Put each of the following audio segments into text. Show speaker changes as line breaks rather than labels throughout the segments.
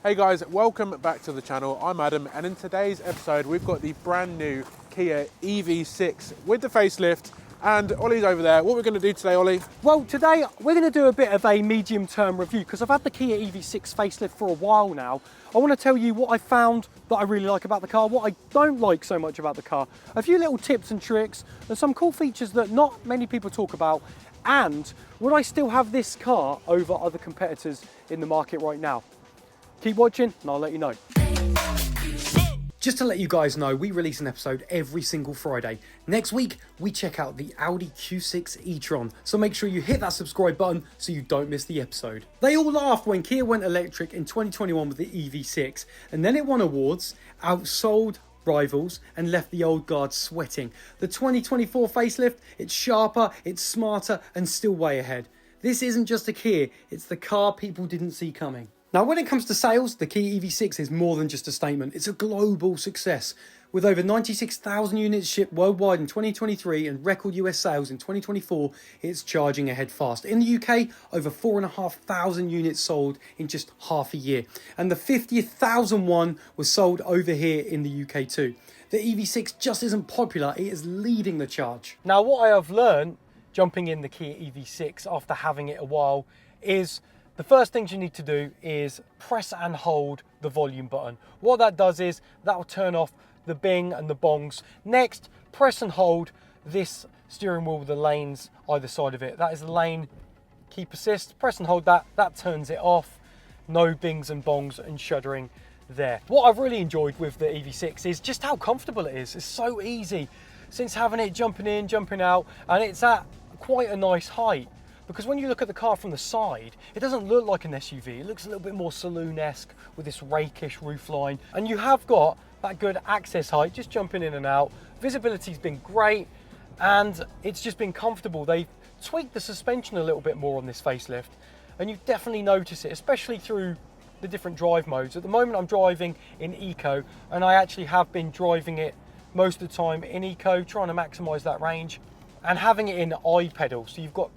Hey guys, welcome back to the channel. I'm Adam, and in today's episode we've got the brand new Kia EV6 with the facelift, and Ollie's over there. What we're going to do today, Ollie?
Well, today we're going to do a bit of a medium-term review because I've had the Kia EV6 facelift for a while now. I want to tell you what I found that I really like about the car, what I don't like so much about the car, a few little tips and tricks, and some cool features that not many people talk about, and would I still have this car over other competitors in the market right now? Keep watching and I'll let you know. Just to let you guys know, we release an episode every single Friday. Next week, we check out the Audi Q6 e-tron, so make sure you hit that subscribe button so you don't miss the episode. They all laughed when Kia went electric in 2021 with the EV6, and then it won awards, outsold rivals, and left the old guard sweating. The 2024 facelift, it's sharper, it's smarter, and still way ahead. This isn't just a Kia, it's the car people didn't see coming. Now, when it comes to sales, the Kia EV6 is more than just a statement. It's a global success. With over 96,000 units shipped worldwide in 2023 and record US sales in 2024, it's charging ahead fast. In the UK, over 4,500 units sold in just half a year. And the 50,000 one was sold over here in the UK too. The EV6 just isn't popular, it is leading the charge. Now, what I have learned jumping in the Kia EV6 after having it a while is the first things you need to do is press and hold the volume button. What that does is that will turn off the bing and the bongs. Next, press and hold this steering wheel with the lanes either side of it. That is the lane keep assist. Press and hold that, that turns it off. No bings and bongs and shuddering there. What I've really enjoyed with the EV6 is just how comfortable it is. It's so easy since having it jumping in, jumping out, and it's at quite a nice height. Because when you look at the car from the side, it doesn't look like an SUV. It looks a little bit more saloon-esque with this rakish roofline. And you have got that good access height, just jumping in and out. Visibility's been great, and it's just been comfortable. They've tweaked the suspension a little bit more on this facelift, and you definitely notice it, especially through the different drive modes. At the moment, I'm driving in Eco, and I actually have been driving it most of the time in Eco, trying to maximize that range, and having it in I-pedal. So you've got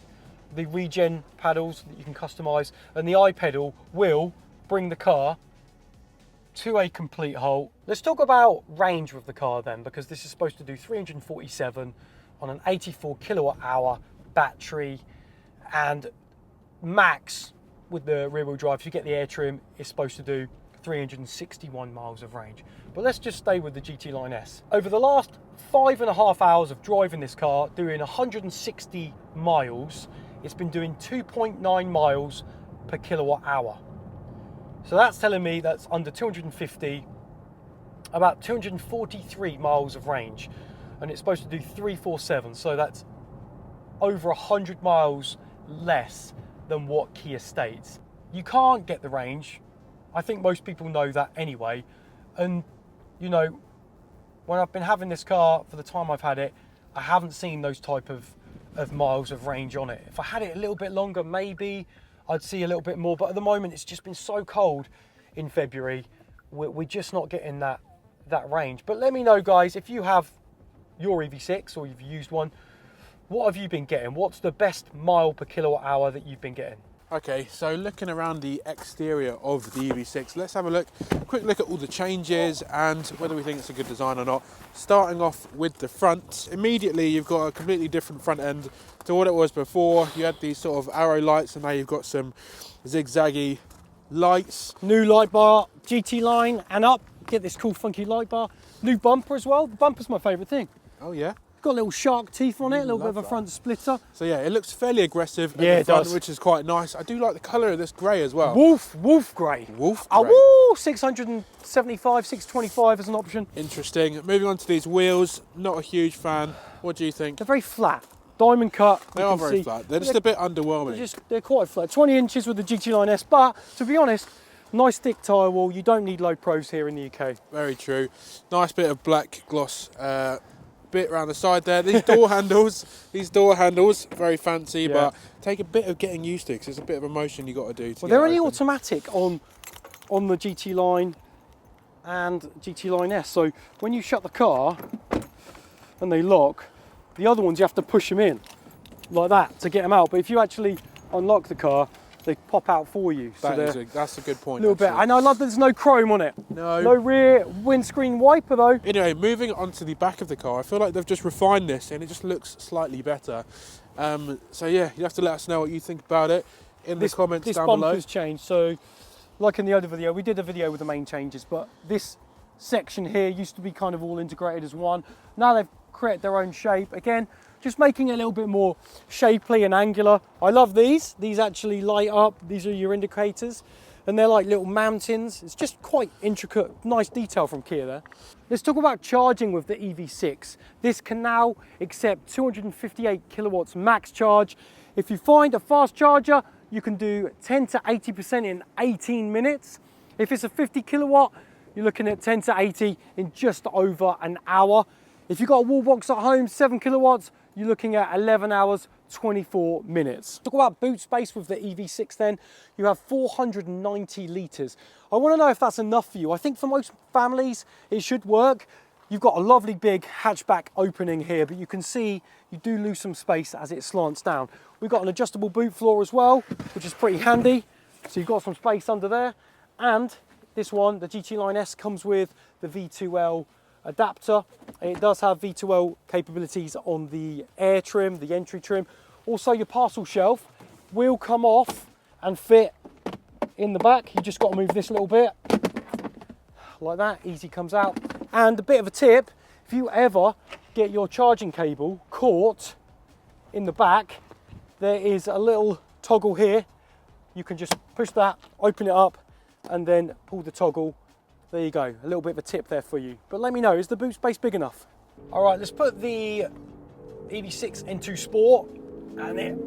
the regen paddles that you can customize, and the I-pedal will bring the car to a complete halt. Let's talk about range with the car then, because this is supposed to do 347 on an 84 kilowatt hour battery, and max with the rear wheel drive, if you get the air trim, is supposed to do 361 miles of range. But let's just stay with the GT Line S. Over the last 5.5 hours of driving this car, doing 160 miles, it's been doing 2.9 miles per kilowatt hour. So that's telling me that's under 250, about 243 miles of range. And it's supposed to do 347, so that's over 100 miles less than what Kia states. You can't get the range. I think most people know that anyway. And, you know, when I've been having this car for the time I've had it, I haven't seen those type of miles of range on it. If I had it a little bit longer, maybe I'd see a little bit more, but at the moment it's just been so cold in February, we're just not getting that range. But let me know, guys, if you have your EV6 or you've used one, what have you been getting? What's the best mile per kilowatt hour that you've been getting?
Okay, so looking around the exterior of the EV6, let's have a quick look at all the changes and whether we think it's a good design or not. Starting off with the front, immediately you've got a completely different front end to what it was before. You had these sort of arrow lights, and now you've got some zigzaggy lights.
New light bar, GT Line and up, get this cool funky light bar. New bumper as well. The bumper's my favourite thing.
Oh yeah?
Got little shark teeth on it, a little bit of a front splitter.
So yeah, it looks fairly aggressive
yeah,
at the front,
does.
which is quite nice. I do like the colour of this grey as well.
Wolf grey.
Wolf grey.
Oh, woo, 675, 625 as an option.
Interesting. Moving on to these wheels, not a huge fan. What do you think?
They're very flat. Diamond cut.
They are very flat. They're just a bit underwhelming.
They're quite flat. 20 inches with the GT Line S, but to be honest, nice thick tyre wall. You don't need low pros here in the UK.
Very true. Nice bit of black gloss bit around the side there. These door handles, very fancy,
yeah.
But take a bit of getting used to, because it's a bit of a motion you got to do.
Well, they're only automatic on the GT Line and GT Line S. So when you shut the car and they lock, the other ones you have to push them in like that to get them out. But if you actually unlock the car, they pop out for you.
That's a good point.
A little bit.
actually.
And I love that there's no chrome on it.
No
rear windscreen wiper though.
Anyway, moving on to the back of the car, I feel like they've just refined this and it just looks slightly better. So yeah, you have to let us know what you think about it in the comments down below.
This bumper's changed, so like in the other video, we did a video with the main changes, but this section here used to be kind of all integrated as one. Now they've created their own shape. Again, just making it a little bit more shapely and angular. I love these. These actually light up. These are your indicators. And they're like little mountains. It's just quite intricate, nice detail from Kia there. Let's talk about charging with the EV6. This can now accept 258 kilowatts max charge. If you find a fast charger, you can do 10 to 80% in 18 minutes. If it's a 50 kilowatt, you're looking at 10 to 80 in just over an hour. If you've got a wall box at home, 7 kilowatts, you're looking at 11 hours, 24 minutes. Talk about boot space with the EV6 then. You have 490 litres. I want to know if that's enough for you. I think for most families, it should work. You've got a lovely big hatchback opening here, but you can see you do lose some space as it slants down. We've got an adjustable boot floor as well, which is pretty handy. So you've got some space under there. And this one, the GT Line S, comes with the V2L adapter. It does have V2L capabilities on the air trim, the entry trim. Also your parcel shelf will come off and fit in the back. You just got to move this little bit like that, easy comes out. And a bit of a tip, if you ever get your charging cable caught in the back, there is a little toggle here. You can just push that, open it up, and then pull the toggle. There you go, a little bit of a tip there for you. But let me know, is the boot space big enough? All right, let's put the EV6 into sport, and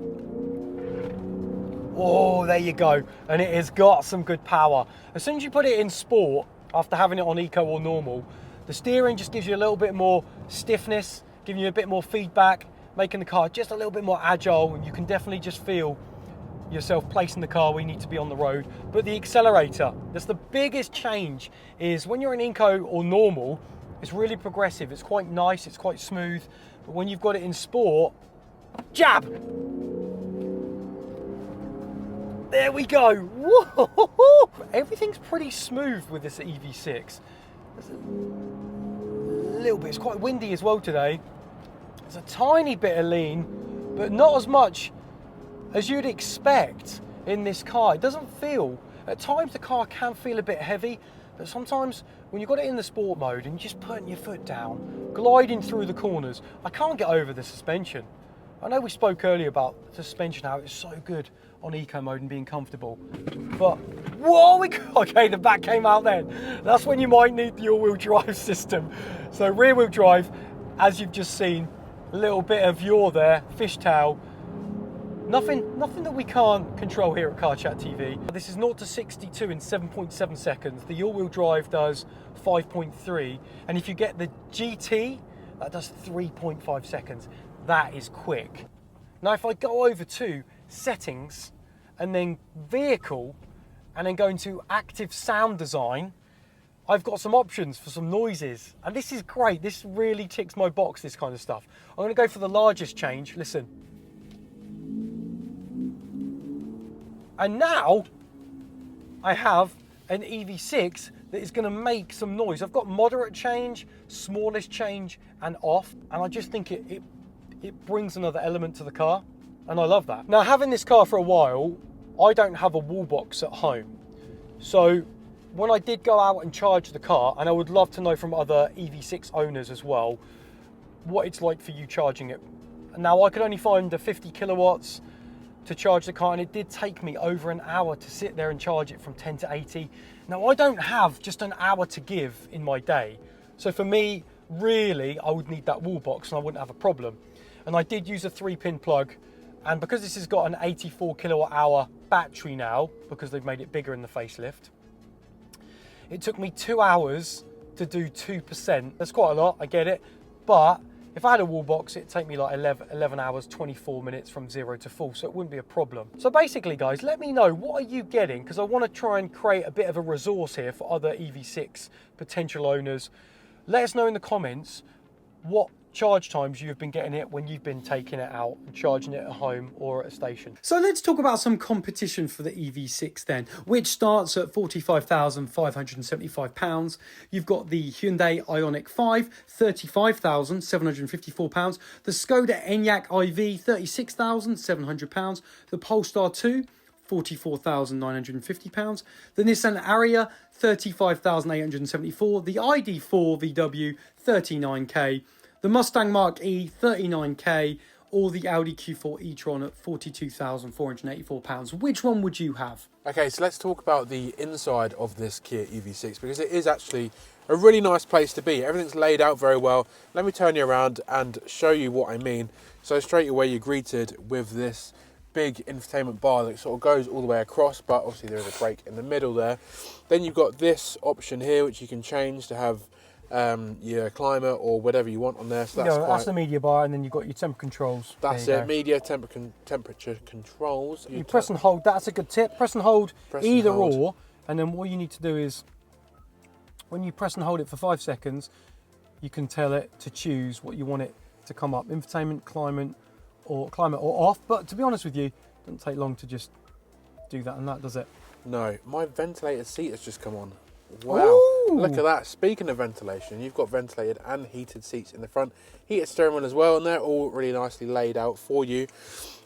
oh, there you go. And it has got some good power. As soon as you put it in sport, after having it on eco or normal, the steering just gives you a little bit more stiffness, giving you a bit more feedback, making the car just a little bit more agile, and you can definitely just feel yourself placing the car where you need to be on the road. But the accelerator, that's the biggest change, is when you're in eco or normal, it's really progressive, it's quite nice, it's quite smooth, but when you've got it in sport, jab! There we go. Whoa. Everything's pretty smooth with this EV6. There's a little bit, it's quite windy as well today. There's a tiny bit of lean, but not as much as you'd expect in this car. It doesn't feel, at times the car can feel a bit heavy, but sometimes when you've got it in the sport mode and you're just putting your foot down, gliding through the corners, I can't get over the suspension. I know we spoke earlier about suspension, how it's so good on eco mode and being comfortable, but whoa, okay, the back came out then. That's when you might need the all-wheel drive system. So rear-wheel drive, as you've just seen, a little bit of yaw there, fishtail. Nothing that we can't control here at Car Chat TV. This is 0 to 62 in 7.7 seconds. The all-wheel drive does 5.3, and if you get the GT, that does 3.5 seconds. That is quick. Now, if I go over to settings and then vehicle, and then go into active sound design, I've got some options for some noises, and this is great. This really ticks my box, this kind of stuff. I'm going to go for the largest change. Listen. And now I have an EV6 that is going to make some noise. I've got moderate change, smallest change, and off, and I just think it brings another element to the car, and I love that. Now, having this car for a while, I don't have a wall box at home, so when I did go out and charge the car, and I would love to know from other EV6 owners as well, what it's like for you charging it. Now, I could only find the 50 kilowatts to charge the car, and it did take me over an hour to sit there and charge it from 10 to 80. Now, I don't have just an hour to give in my day, so for me, really, I would need that wall box and I wouldn't have a problem. And I did use a 3-pin plug, and because this has got an 84 kilowatt hour battery now, because they've made it bigger in the facelift, it took me 2 hours to do 2%. That's quite a lot, I get it, but if I had a wall box, it'd take me like 11 hours, 24 minutes from 0 to full, so it wouldn't be a problem. So basically, guys, let me know, what are you getting? Because I want to try and create a bit of a resource here for other EV6 potential owners. Let us know in the comments what charge times you've been getting it when you've been taking it out and charging it at home or at a station. So let's talk about some competition for the EV6 then, which starts at £45,575. You've got the Hyundai Ioniq 5, £35,754. The Skoda Enyaq iV, £36,700. The Polestar 2, £44,950. The Nissan Ariya, £35,874. The ID4 VW, £39k. The Mustang Mach-E, £39k. Or the Audi Q4 e-tron at £42,484. Which one would you have?
Okay, so let's talk about the inside of this Kia EV6, because it is actually a really nice place to be. Everything's laid out very well. Let me turn you around and show you what I mean. So straight away you're greeted with this big infotainment bar that sort of goes all the way across, but obviously there is a brake in the middle there. Then you've got this option here which you can change to have your climate or whatever you want on there. So
that's the media bar, and then you've got your temper controls.
That's it, media temperature controls.
You press and hold, that's a good tip. Press and hold either or, and then what you need to do is, when you press and hold it for 5 seconds, you can tell it to choose what you want it to come up. Infotainment, climate or off. But to be honest with you, it doesn't take long to just do that and that, does it?
No, my ventilated seat has just come on. Wow,
Ooh.
Look at that. Speaking of ventilation, you've got ventilated and heated seats in the front, heated steering wheel as well, and they're all really nicely laid out for you.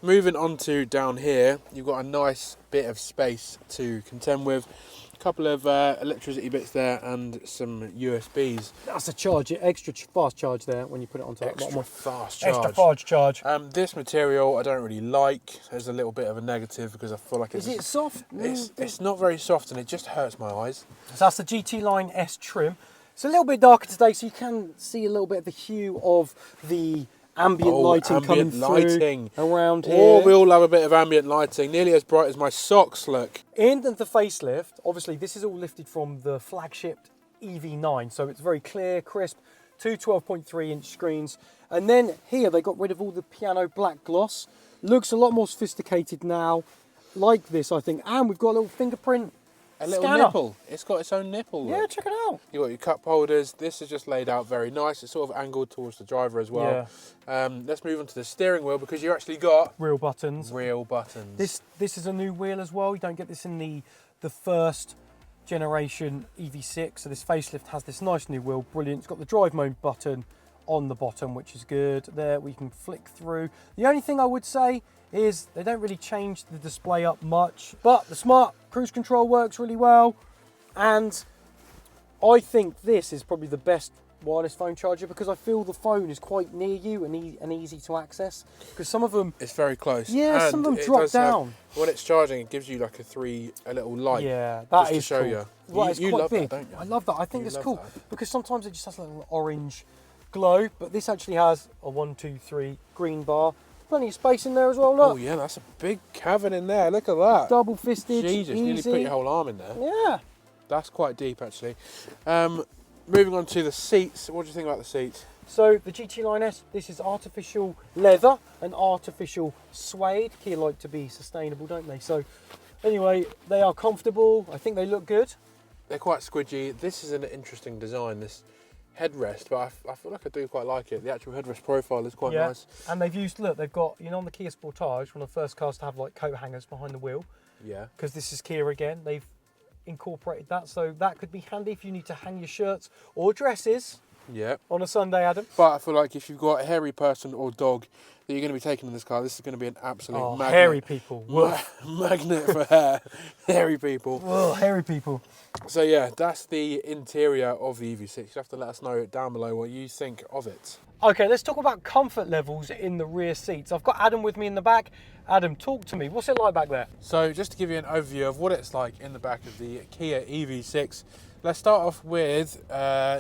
Moving on to down here, you've got a nice bit of space to contend with. A couple of electricity bits there and some USBs.
That's a charge, extra fast charge there when you put it onto that bottom one.
Fast charge.
Extra fast charge.
This material I don't really like. There's a little bit of a negative because I feel like
Is it soft?
It's not very soft and it just hurts my eyes.
So that's the GT Line S trim. It's a little bit darker today, so you can see a little bit of the hue of the ambient lighting coming through around here.
Oh, we all love a bit of ambient lighting, nearly as bright as my socks look.
In the facelift, obviously this is all lifted from the flagship EV9, so it's very clear, crisp, two 12.3 inch screens. And then here they got rid of all the piano black gloss. Looks a lot more sophisticated now, like this I think. And we've got a little fingerprint
little
scanner.
Nipple. It's got its own nipple.
Yeah,
look.
check it out.
You've got your cup holders. This is just laid out very nice. It's sort of angled towards the driver as well. Yeah. Let's move on to the steering wheel because you actually got
real buttons.
Real buttons.
This is a new wheel as well. You don't get this in the first generation EV6. So this facelift has this nice new wheel. Brilliant. It's got the drive mode button on the bottom, which is good. There we can flick through. The only thing I would say is they don't really change the display up much, but the smart cruise control works really well. And I think this is probably the best wireless phone charger because I feel the phone is quite near you and easy to access, because some of them,
it's very close.
Yeah, and some of them drop down.
When it's charging, it gives you like a little light.
Yeah, that is
to show
cool.
you.
Well, it's
you
quite
love
big.
that, don't you?
I love that. I think it's cool
that.
because sometimes it just has a little orange glow, but this actually has a 1, 2, 3 green bar. Plenty of space in there as well, look.
Oh yeah, that's a big cavern in there, look at that.
Double fisted,
Jesus,
easy.
nearly put your whole arm in there.
Yeah.
That's quite deep actually. Moving on to the seats, what do you think about the seats?
So the GT Line S, this is artificial leather and artificial suede. Kia like to be sustainable, don't they? So anyway, they are comfortable. I think they look good.
They're quite squidgy. This is an interesting design, this headrest, but I feel like I do quite like it. The actual headrest profile is quite nice.
And they've used, look, they've got, on the Kia Sportage, one of the first cars to have like coat hangers behind the wheel.
Yeah.
Because this is Kia again, they've incorporated that, so that could be handy if you need to hang your shirts or dresses.
Yeah.
On a Sunday, Adam.
But I feel like if you've got a hairy person or dog that you're going to be taking in this car, this is going to be an absolute magnet.
Hairy people.
Magnet for hair. Hairy people.
Whoa, hairy people.
So yeah, that's the interior of the EV6. You have to let us know down below what you think of it.
Okay, let's talk about comfort levels in the rear seats. I've got Adam with me in the back. Adam, talk to me. What's it like back there?
So just to give you an overview of what it's like in the back of the Kia EV6, let's start off with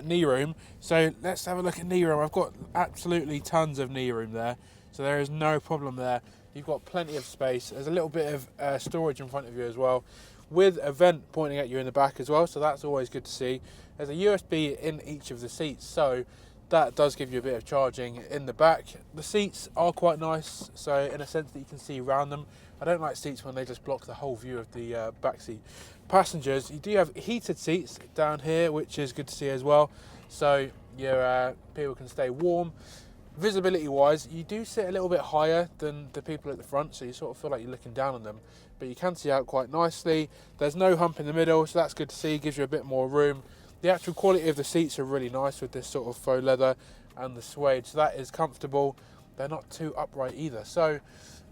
knee room. So let's have a look at knee room. I've got absolutely tons of knee room there, so there is no problem there. You've got plenty of space. There's a little bit of storage in front of you as well, with a vent pointing at you in the back as well, so that's always good to see. There's a USB in each of the seats, so that does give you a bit of charging in the back. The seats are quite nice, so in a sense that you can see around them. I don't like seats when they just block the whole view of the back seat. Passengers, you do have heated seats down here, which is good to see as well, so your people can stay warm. Visibility wise, you do sit a little bit higher than the people at the front, so you sort of feel like you're looking down on them, but you can see out quite nicely. There's no hump in the middle, so that's good to see, gives you a bit more room. The actual quality of the seats are really nice with this sort of faux leather and the suede, so that is comfortable. They're not too upright either. So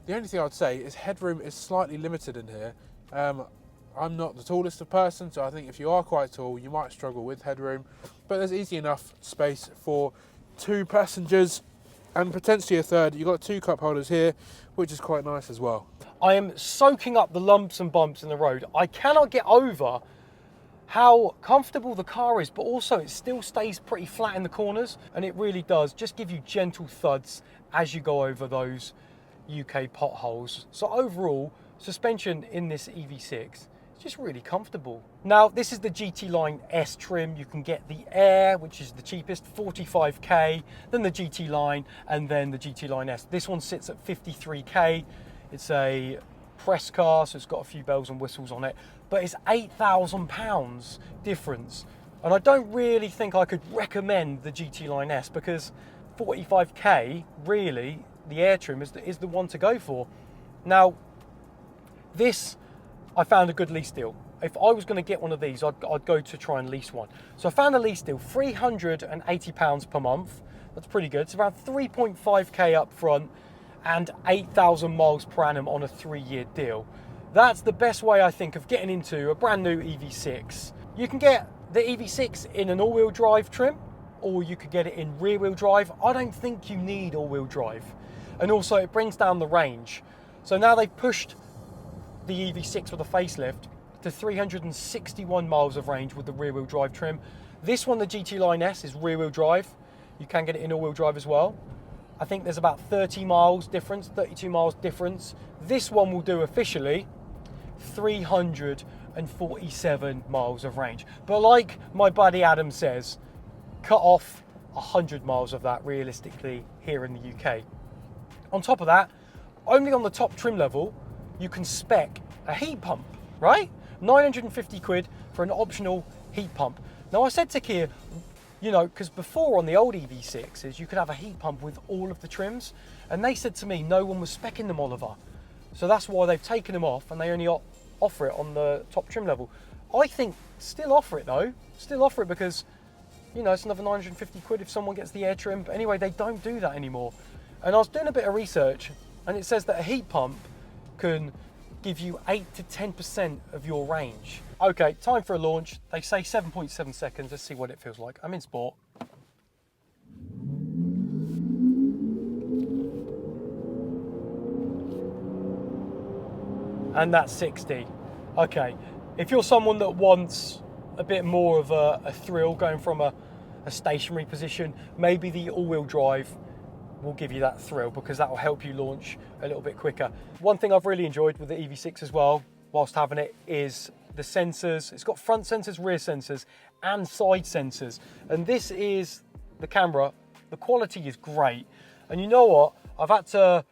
the only thing I'd say is headroom is slightly limited in here. I'm not the tallest of person, so I think if you are quite tall, you might struggle with headroom, but there's easy enough space for 2 passengers and potentially a third. You've got 2 cup holders here, which is quite nice as well.
I am soaking up the lumps and bumps in the road. I cannot get over how comfortable the car is, but also it still stays pretty flat in the corners, and it really does just give you gentle thuds as you go over those UK potholes. So overall, suspension in this EV6 is just really comfortable. Now, this is the GT Line S trim. You can get the Air, which is the cheapest, 45k, then the GT Line, and then the GT Line S. This one sits at 53k. It's a press car, so it's got a few bells and whistles on it, but it's £8,000 difference. And I don't really think I could recommend the GT Line S, because 45k, really, the Air trim is the one to go for. Now, this, I found a good lease deal. If I was going to get one of these, I'd go to try and lease one. So I found a lease deal, £380 per month. That's pretty good. It's around 3.5k up front and 8,000 miles per annum on a 3-year deal. That's the best way, I think, of getting into a brand new EV6. You can get the EV6 in an all-wheel drive trim, or you could get it in rear-wheel drive. I don't think you need all-wheel drive. And also, it brings down the range. So now they've pushed the EV6 with a facelift to 361 miles of range with the rear-wheel drive trim. This one, the GT Line S, is rear-wheel drive. You can get it in all-wheel drive as well. I think there's about 30 miles difference, 32 miles difference. This one will do officially 347 miles of range. But like my buddy Adam says, cut off 100 miles of that realistically here in the UK. On top of that, only on the top trim level, you can spec a heat pump, right? 950 quid for an optional heat pump. Now, I said to Kia, you know, because before on the old EV6s, you could have a heat pump with all of the trims, and they said to me, no one was speccing them, Oliver. So that's why they've taken them off, and they only offer it on the top trim level. I think still offer it though, still offer it, because, you know, it's another 950 quid if someone gets the Air trim. But anyway, they don't do that anymore. And I was doing a bit of research, and it says that a heat pump can give you 8 to 10% of your range. Okay, time for a launch. They say 7.7 seconds. Let's see what it feels like. I'm in sport. And that's 60. Okay, if you're someone that wants a bit more of a thrill going from a stationary position, maybe the all-wheel drive will give you that thrill, because that will help you launch a little bit quicker. One thing I've really enjoyed with the EV6 as well, whilst having it, is the sensors. It's got front sensors, rear sensors, and side sensors. And this is the camera. The quality is great. And you know what? I've had to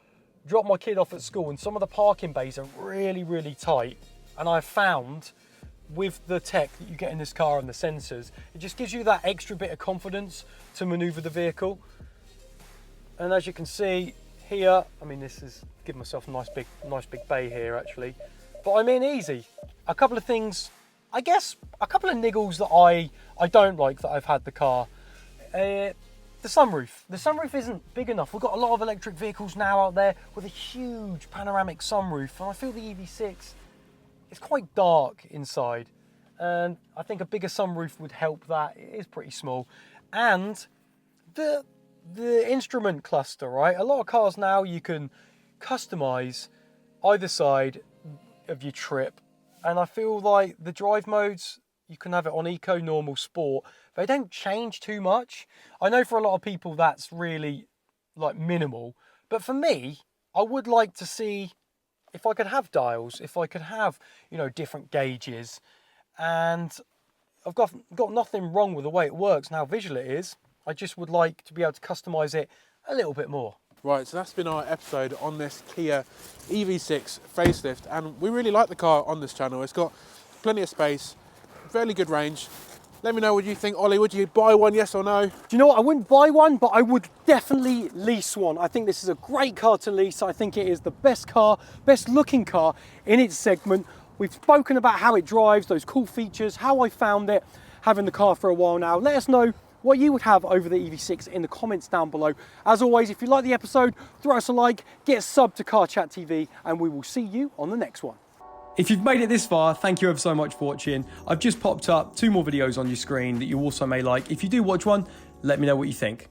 drop my kid off at school, and some of the parking bays are really, really tight. And I've found with the tech that you get in this car and the sensors, it just gives you that extra bit of confidence to maneuver the vehicle. And as you can see here, I mean, this is giving myself a nice big bay here actually, but I'm in easy. A couple of things, I guess, a couple of niggles that I don't like that I've had the car. The sunroof. The sunroof isn't big enough. We've got a lot of electric vehicles now out there with a huge panoramic sunroof, and I feel the EV6 is quite dark inside, and I think a bigger sunroof would help that. It is pretty small. And the instrument cluster, right? A lot of cars now you can customize either side of your trip, and I feel like the drive modes, you can have it on eco, normal, sport. They don't change too much. I know for a lot of people that's really like minimal, but for me, I would like to see if I could have dials, if I could have, you know, different gauges. And I've got nothing wrong with the way it works now visually it is. I just would like to be able to customize it a little bit more.
Right, so that's been our episode on this Kia EV6 facelift, and we really like the car on this channel. It's got plenty of space, fairly good range, Let me know what you think. Ollie, would you buy one, yes or no?
Do you know what? I wouldn't buy one, but I would definitely lease one. I think this is a great car to lease. I think it is the best car, best looking car in its segment. We've spoken about how it drives, those cool features, how I found it, having the car for a while now. Let us know what you would have over the EV6 in the comments down below. As always, if you like the episode, throw us a like, get a sub to Car Chat TV, and we will see you on the next one. If you've made it this far, thank you ever so much for watching. I've just popped up 2 more videos on your screen that you also may like. If you do watch one, let me know what you think.